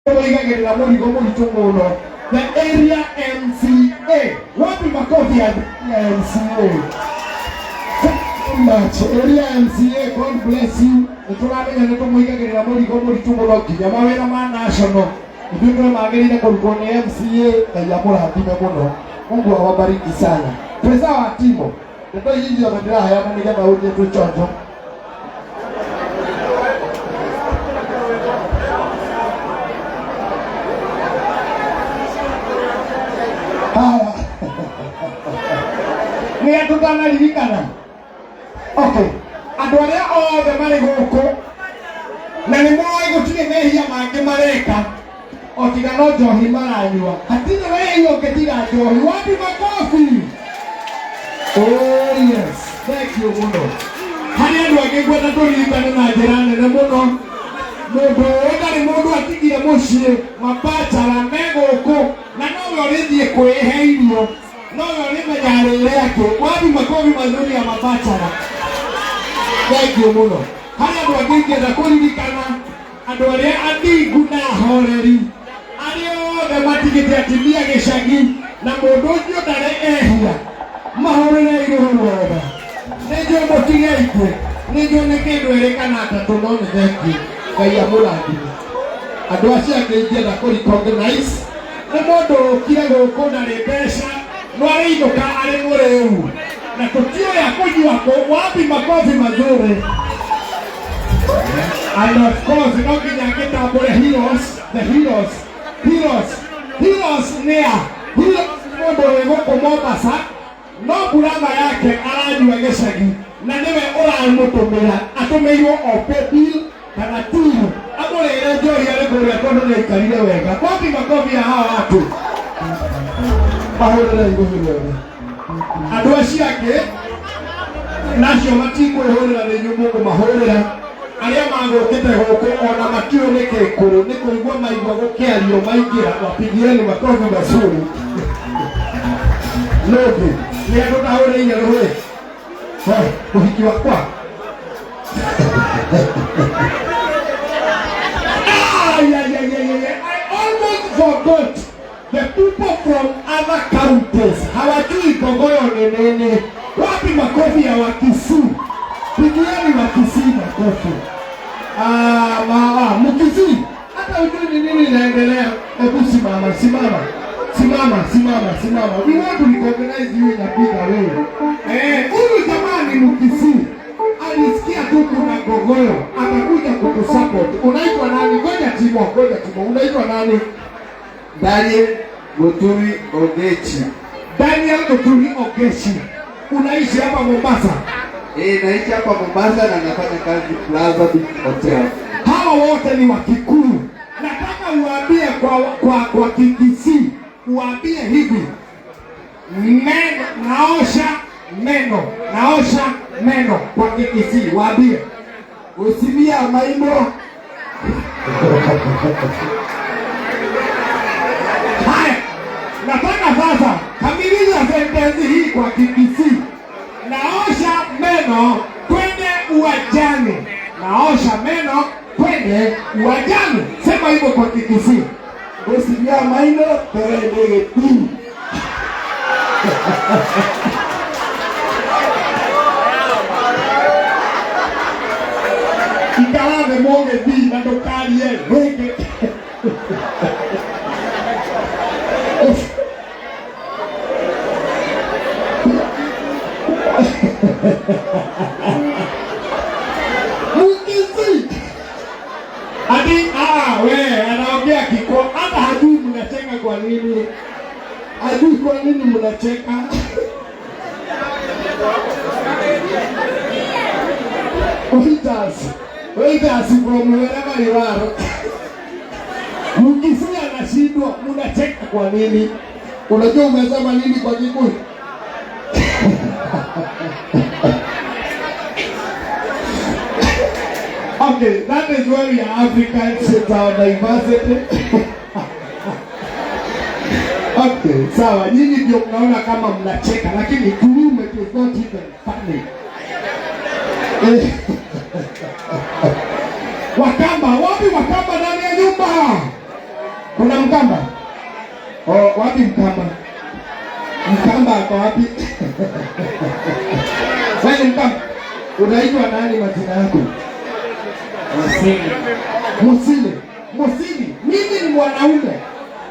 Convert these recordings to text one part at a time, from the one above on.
Igagerera murigo muritu muno. The area MCA. Wapi makofi ya MCA? Much. Area MCA, God bless you. Nituramenya nitumuigagerera murigo muritu muno nginya mawira ma national. Ndio magerire kurugo ni MCA na ya murathime muno. Mungu awabariki sana. Pesa wa timo. Ndio hizi wanadira haya na nigetha uje tuchonjo. Ni atutana lirikana. Okay. Andu aria othe mari guku na ni moe gutire mehia mange mareka otiga no njohi maranyua hatire wewe ungetiga njohi wapi makofi. Oh yes, thank you muno. Hari andu angigweta turirikane na njira nene muno. Mundu atigire mucii mabachara meguku na no urithie kwihe irio no urimenya riri yake wapi makofi mazuri ya mabachara. Thank you muno. Hari andu angigenda kuririkana andu aria athingu na horeri aria othe matigite atimia gicagi na mundu ucio ndari ehia mahorere iguru wega nijo mutige ikwe nijo ni kindu erikana atatu no ni thank you Ngai amurathime. Andu acio angigenda kurecognize ni mundu ukire guku na mbeca no ariinuka ari mureu na tutioya kujua kwa wapi makofi mazuri. And of course, no kinya kitambure heroes, the heroes near. Heroes mundu wego Mombasa, no burama yake aranyua gicagi na niwe uramutumira atumirwo opebil kana timu amurire njohi ari kuria tondu ni ikarire wega. Wapi makofi ya hawa watu mahurire iguru wega. Andu acio angi nacio matikwihurira ni nyumungu mahurira aria magukite guku ona matiu ni kikuru ni kuigua maigua gukiario maingira wapigieni makofi mazuri. Logi ni andu tahuriire ruhi uhiki wakwa I almost forgot the people from other counties. Hawajui Gogoyo ni nini. Wapi makofi ya Wakisii? Pigieni Wakisii makofi. Mkisii hata ujui ni nini inaendelea. Hebu simama. We want to recognize you inapiga wewe. Huyu jamani Mkisii alisikia tu kuna Gogoyo akakuja kutusupport. Unaitwa nani? Ngoja Timo. Unaitwa nani? Daniel Muturi Ogechi. Daniel Muturi Ogechi. Unaishi hapa Mombasa? Naishi hapa Mombasa na nafanya kazi Plaza Beach Hotel. Hawa wote ni Wakikuyu. Nataka uambie kwa Kikisii, uambie hivi. Naosha meno kwa Kikisii, waambie. Usimia maino. Haya, nataka sasa kamilisha sentensi hii kwa Kikisii. Naosha meno kwende uwajani. Naosha meno kwende uwajani. Sema hivyo kwa Kikisii. Usimia maino kwende tu. Ikalave monge di na dokali ye weke. Mkisii adi we anaongea kiko hata hajui mnacheka kwa nini. Hajui kwa nini mnacheka. Waiters from wherever you are. Mkisii anashindwa mnacheka kwa nini? Unajua umesema nini kwa Kikuyu? Okay, that is where we are Africans with our diversity. Okay, sawa. Nyinyi ndio mnaona kama mnacheka, lakini kuume is not even funny. Wakamba, wapi Wakamba ndani ya nyumba? Kuna Mkamba? Oh, wapi Mkamba? Mkamba ako wapi? Wewe Mkamba? Unaitwa nani majina yako? Musile. Musili. Mimi ni mwanaume.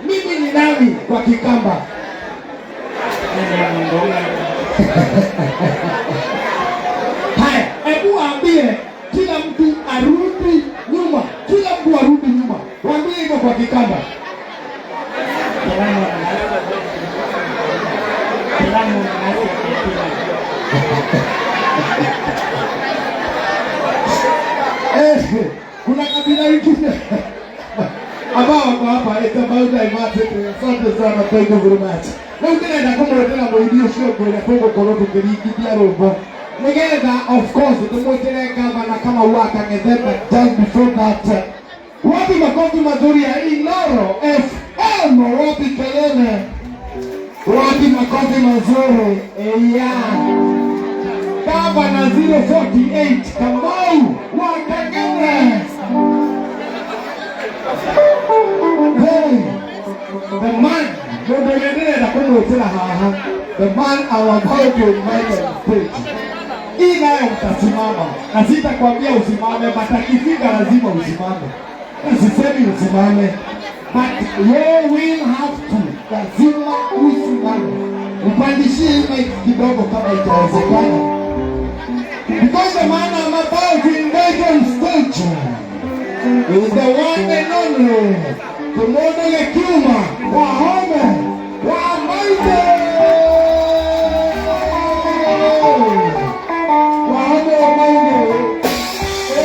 Mimi ni nani kwa Kikamba? Haya, hebu waambie kila mtu arudi nyuma. Kila mtu arudi nyuma. Waambie hivyo kwa Kikamba. Kuna kabila ingine ambao wako hapa, it's about diversity. Asante sana, thank you very much. Na ukinaenda kumwetela mwidio sio kwenda Kongo koroto kirikithia robo. Nigetha of course tumwetere gavana kama waka ngetheba. Just before that, wapi makofi mazuri ya Iloro FM, wapi kelele, wapi makofi mazuri Gavana 048 Kamau Wakagere. Hey, the man, the man I'm about to invite on stage. Hii nayo mtasimama. Na sitakwambia usimame, but akifika lazima usimame. Sisemi usimame, but you will have to. Lazima usimame. Upandishie hii kidogo kama itawezekana. Because the man I'm about to invite on stage is the one and only Tumodele Kiuma Wahome Wamaite Wahome Wamaite.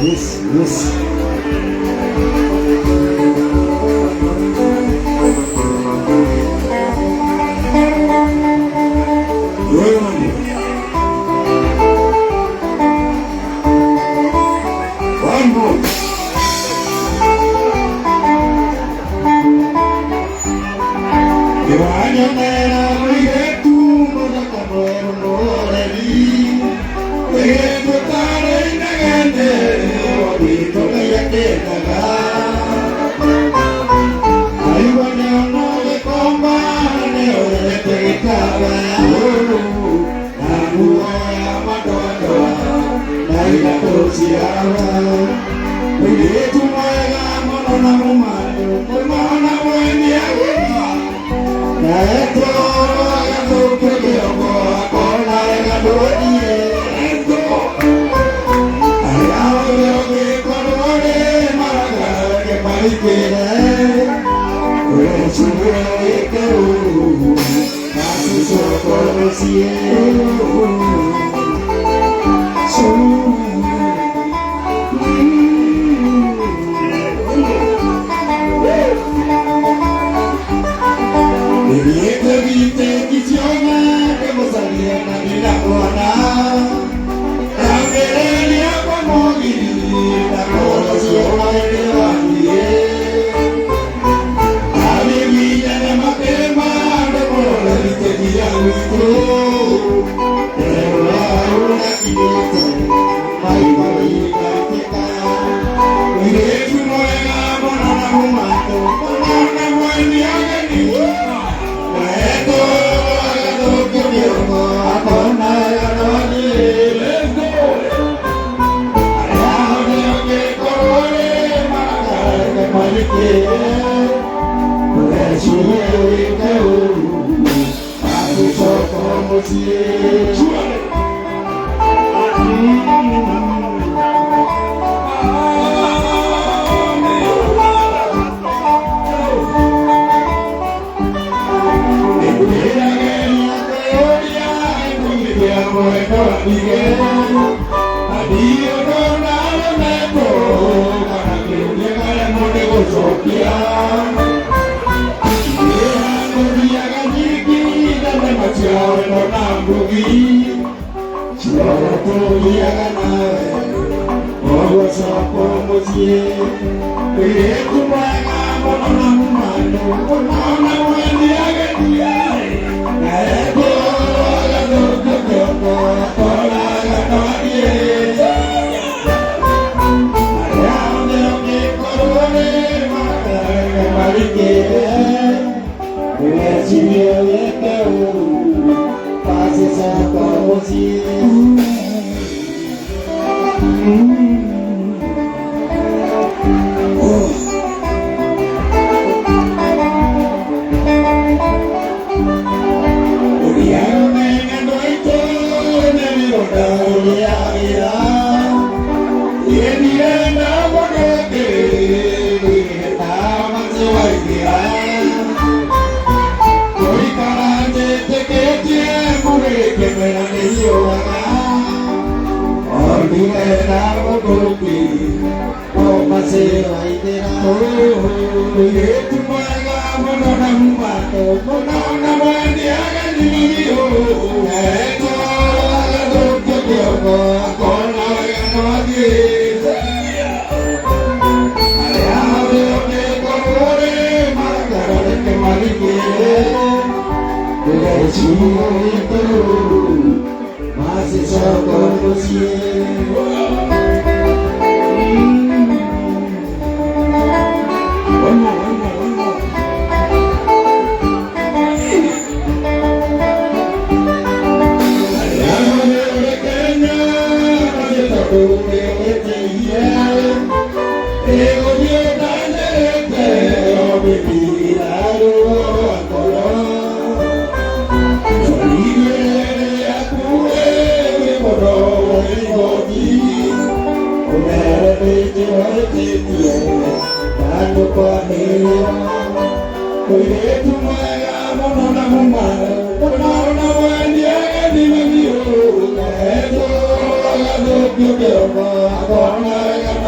Yes. Hãy subscribe cho kênh Ghiền Mì Gõ để không bỏ lỡ những video hấp dẫn.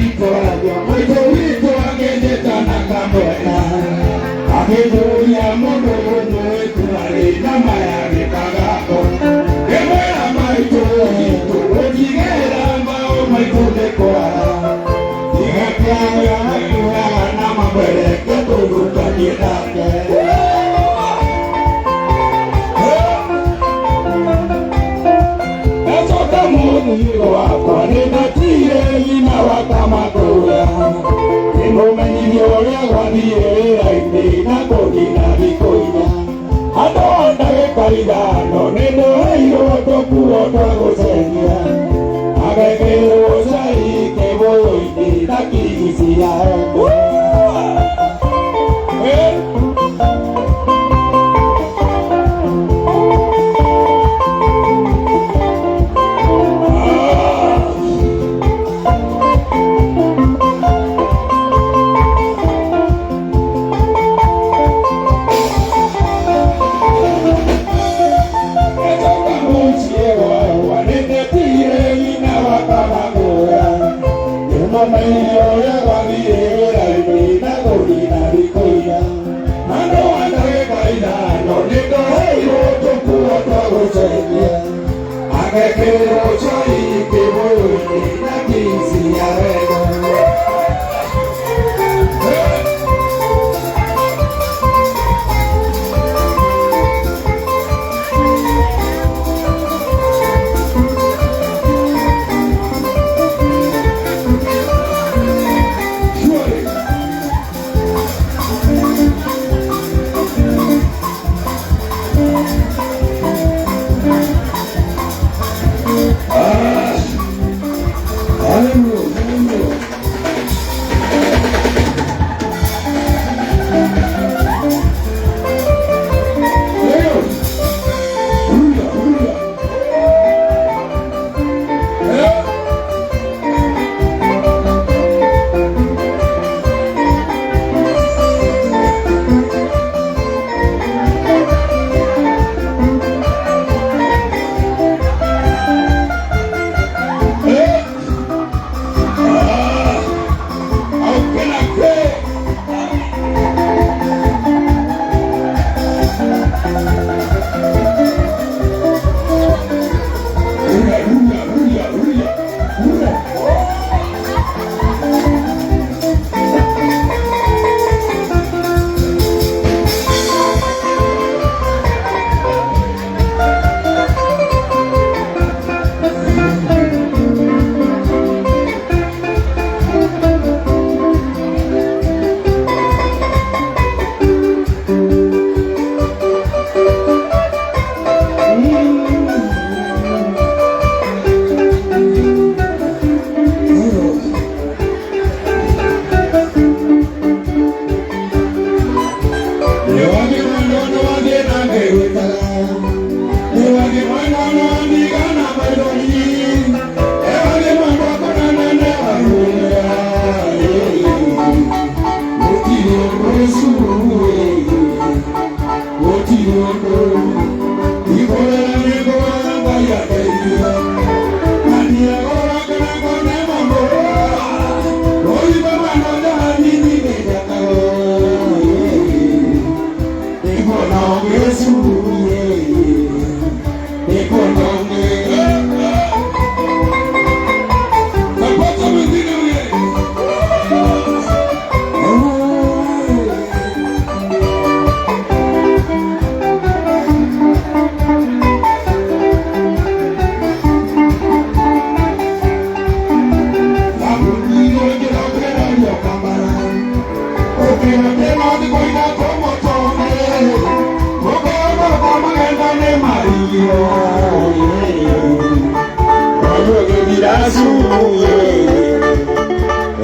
itwaragio maitũ witũ agĩnjĩtana kamwena agĩthũria mũndũ ũmwe turarĩ na maya gĩkagako ngĩmwĩra maitũ witũ gũtigĩra mbaũ maitũ nĩ kwara igakĩaga makiugaga na mamwereke tũthutanie nake mũthigo wakwa nĩndatire nyina wa Kamakũra nĩmũmenyithie ũrĩa gwathiĩ wĩra-inĩ na kũnina thikũ inya andũ a ndagĩka ithano nĩndũheirwo tũkuo twa gũcenjia agekĩrwo cai kĩbũyũ-inĩ na kigisi ya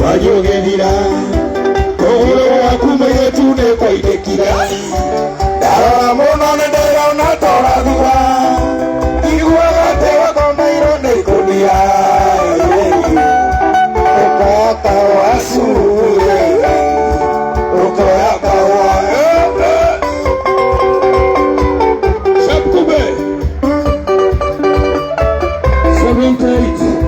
wajogerira kũhũrwo waku mũirĩtu nĩ kwaindĩkire ndarora mũno nĩ ndĩrona torathura iguaga atĩ wakomeirwo nĩ ikũnia ũkoya kahũa cuĩ ũkoya kahũa Shapkube 78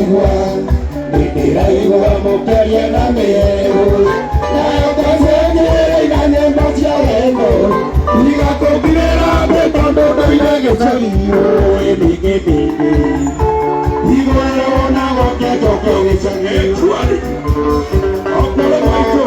igua ndĩraigua mũkĩaria na mĩero nayo ngacenjera ina nyĩmbo cia wendo igakũngirĩra mbĩ tondũ ndũire gĩcagio ĩmĩngĩmĩngĩ igũrĩrwo na goke njoke gĩcagio okoro maitũ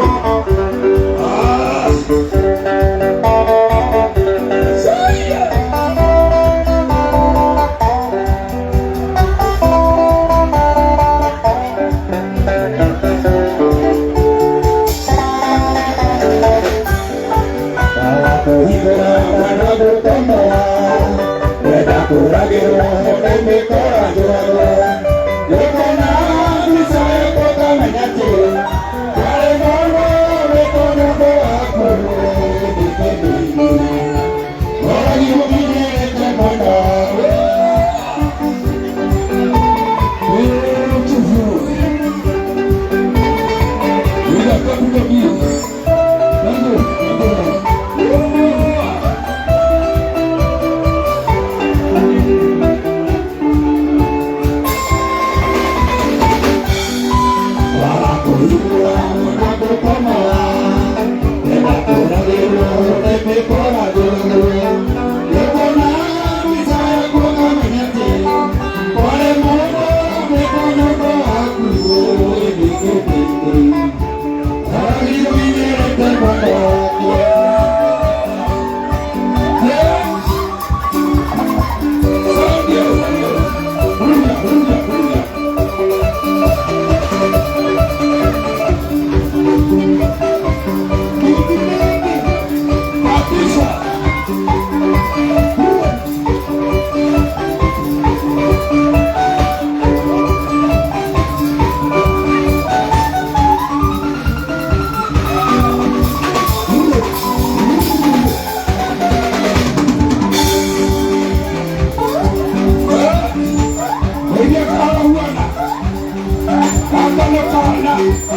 Hapana.